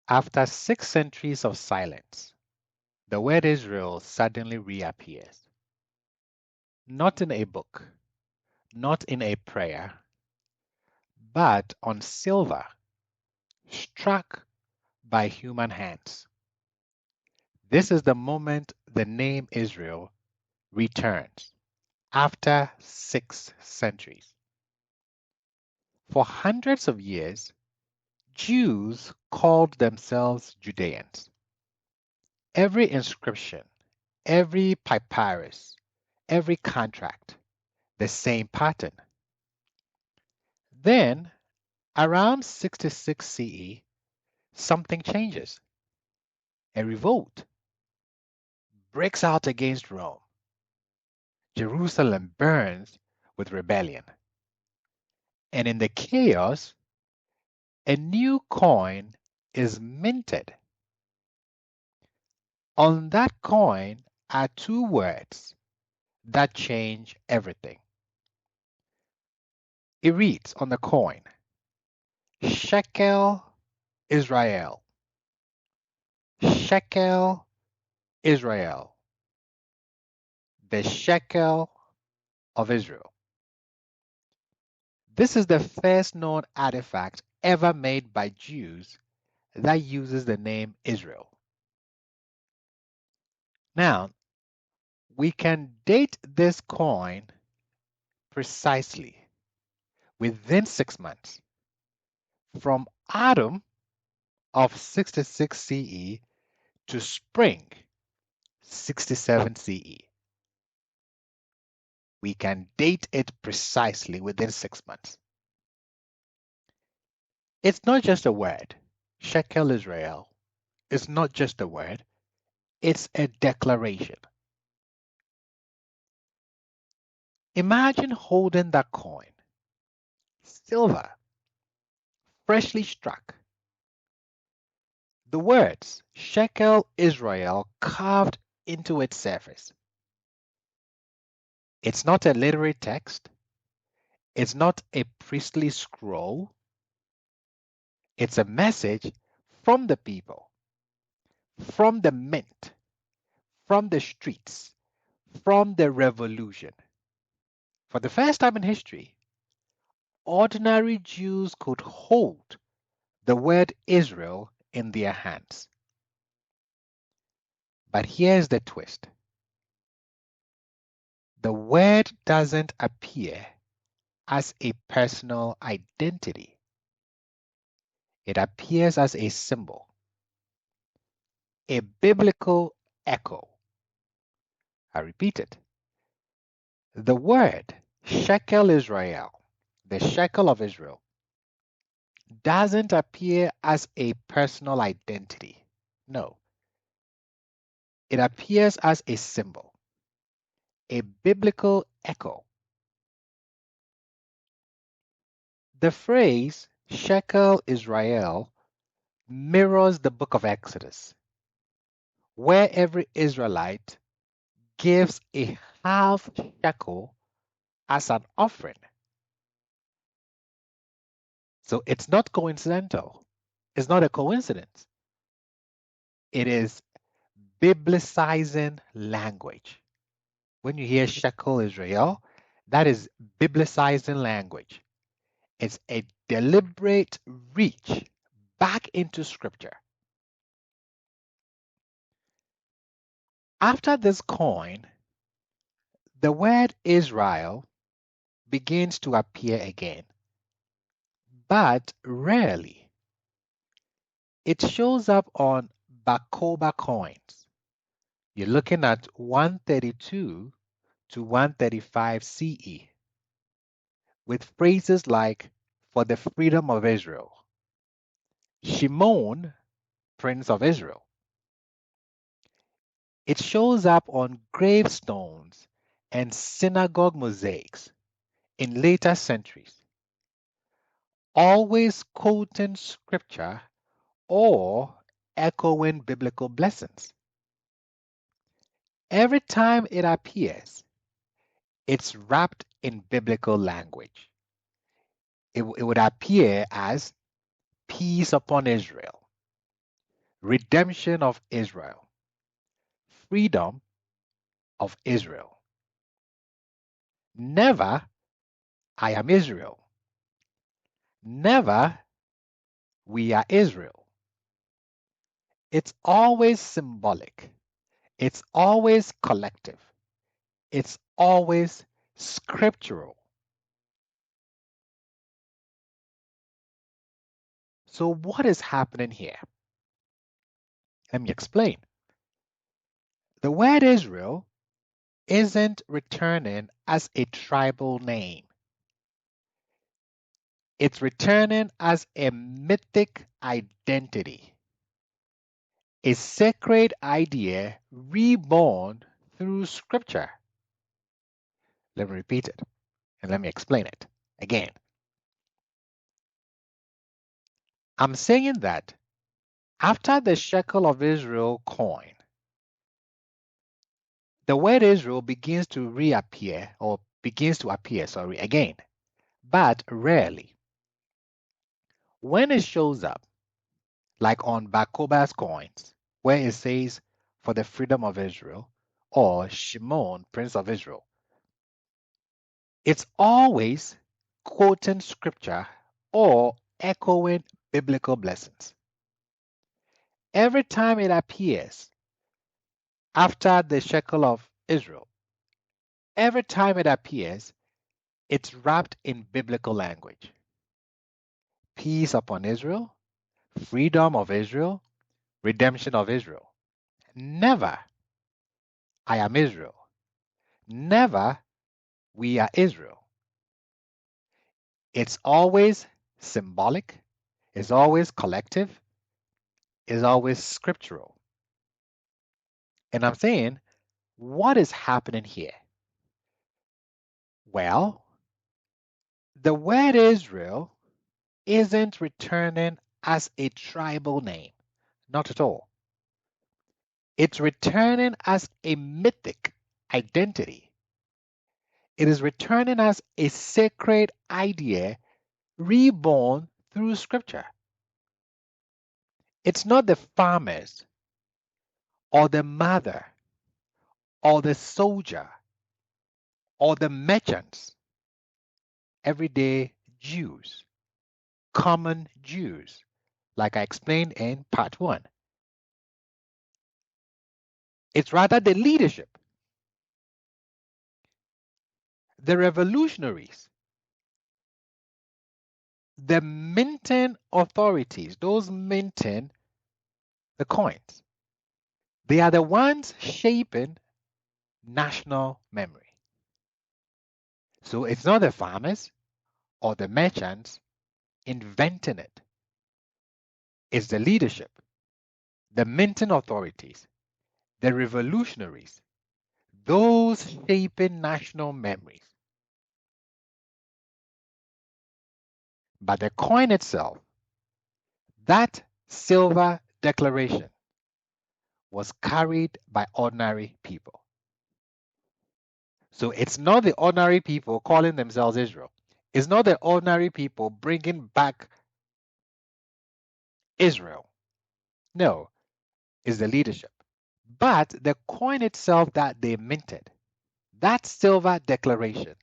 After 6 centuries of silence, the word Israel suddenly reappears. Not in a book, not in a prayer, but on silver, struck by human hands. This is the moment the name Israel returns after 6 centuries. For hundreds of years, Jews called themselves Judeans. Every inscription, every papyrus, every contract, the same pattern. Then, around 66 CE, something changes. A revolt breaks out against Rome. Jerusalem burns with rebellion. And in the chaos, a new coin is minted. On that coin are 2 words that change everything. It reads on the coin, Shekel Israel. Shekel Israel. The shekel of Israel. This is the first known artifact ever made by Jews that uses the name Israel. Now, we can date this coin precisely within 6 months from autumn of 66 CE to spring 67 CE. We can date it precisely within 6 months. It's not just a word. Shekel Israel is not just a word. It's a declaration. Imagine holding that coin, silver, freshly struck. The words Shekel Israel carved into its surface. It's not a literary text. It's not a priestly scroll. It's a message from the people, from the mint, from the streets, from the revolution. For the first time in history, ordinary Jews could hold the word Israel in their hands. But here's the twist. The word doesn't appear as a personal identity. It appears as a symbol, a biblical echo. I repeat it. The word Shekel Israel, the shekel of Israel, doesn't appear as a personal identity. No. It appears as a symbol, a biblical echo. The phrase Shekel Israel mirrors the book of Exodus, where every Israelite gives a half shekel as an offering. So it's not coincidental. It's not a coincidence. It is biblicizing language. When you hear Shekel Israel, that is biblicizing language. It's a deliberate reach back into scripture. After this coin, the word Israel begins to appear again, but rarely. It shows up on Bacoba coins. You're looking at 132 to 135 CE with phrases like for the freedom of Israel, Shimon, Prince of Israel. It shows up on gravestones and synagogue mosaics in later centuries, always quoting scripture or echoing biblical blessings. Every time it appears, it's wrapped in biblical language. It would appear as peace upon Israel, redemption of Israel, freedom of Israel. Never, I am Israel. Never, we are Israel. It's always symbolic. It's always collective. It's always scriptural. So what is happening here? Let me explain. The word Israel isn't returning as a tribal name. It's returning as a mythic identity, a sacred idea reborn through scripture. Let me repeat it and let me explain it again. I'm saying that after the shekel of Israel coin, the word Israel begins to reappear or begins to appear, again, but rarely. When it shows up, like on Bakoba's coins, where it says, for the freedom of Israel, or Shimon, Prince of Israel, it's always quoting scripture or echoing biblical blessings. Every time it appears after the shekel of Israel, every time it appears, it's wrapped in biblical language. Peace upon Israel, freedom of Israel, redemption of Israel. Never, I am Israel. Never, we are Israel. It's always symbolic, it's always collective, it's always scriptural. And I'm saying, what is happening here? Well, the word Israel isn't returning as a tribal name, not at all. It's returning as a mythic identity. It is returning as a sacred idea reborn through scripture. It's not the farmers or the mother or the soldier or the merchants, everyday Jews, common Jews, like I explained in part 1. It's rather the leadership, the revolutionaries, the minting authorities, those minting the coins. They are the ones shaping national memory. So it's not the farmers or the merchants inventing it. It's the leadership, the minting authorities, the revolutionaries, those shaping national memories. But the coin itself, that silver declaration, was carried by ordinary people. So it's not the ordinary people calling themselves Israel. It's not the ordinary people bringing back Israel. No, it's the leadership. But the coin itself that they minted, that silver declaration,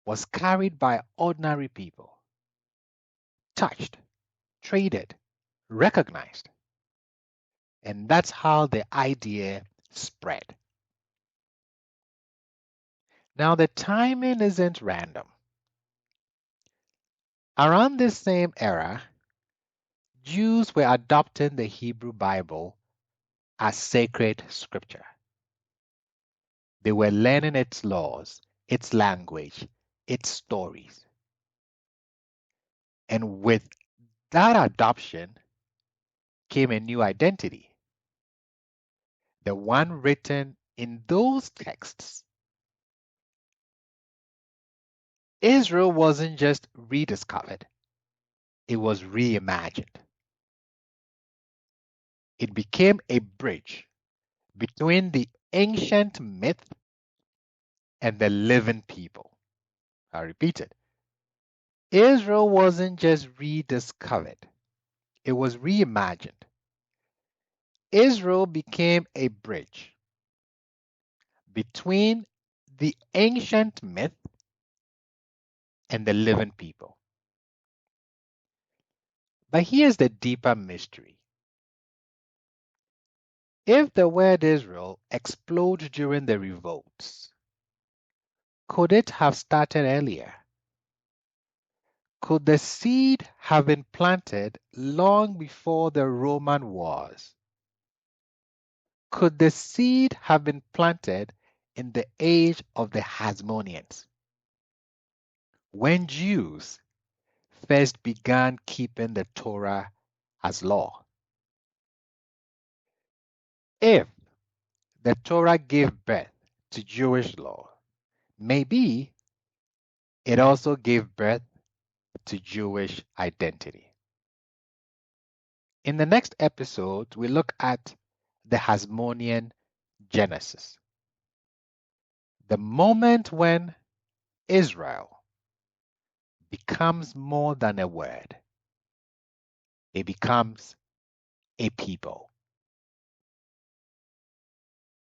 was carried by ordinary people, touched, traded, recognized. And that's how the idea spread. Now, the timing isn't random. Around this same era, Jews were adopting the Hebrew Bible as sacred scripture. They were learning its laws, its language, its stories. And with that adoption came a new identity, the one written in those texts. Israel wasn't just rediscovered, it was reimagined. It became a bridge between the ancient myth and the living people. I repeat it. Israel wasn't just rediscovered, it was reimagined. Israel became a bridge between the ancient myth and the living people. But here's the deeper mystery. If the word Israel exploded during the revolts, could it have started earlier? Could the seed have been planted long before the Roman wars? Could the seed have been planted in the age of the Hasmoneans, when Jews first began keeping the Torah as law? If the Torah gave birth to Jewish law, maybe it also gave birth to Jewish identity. In the next episode, we look at the Hasmonean Genesis, the moment when Israel becomes more than a word, it becomes a people.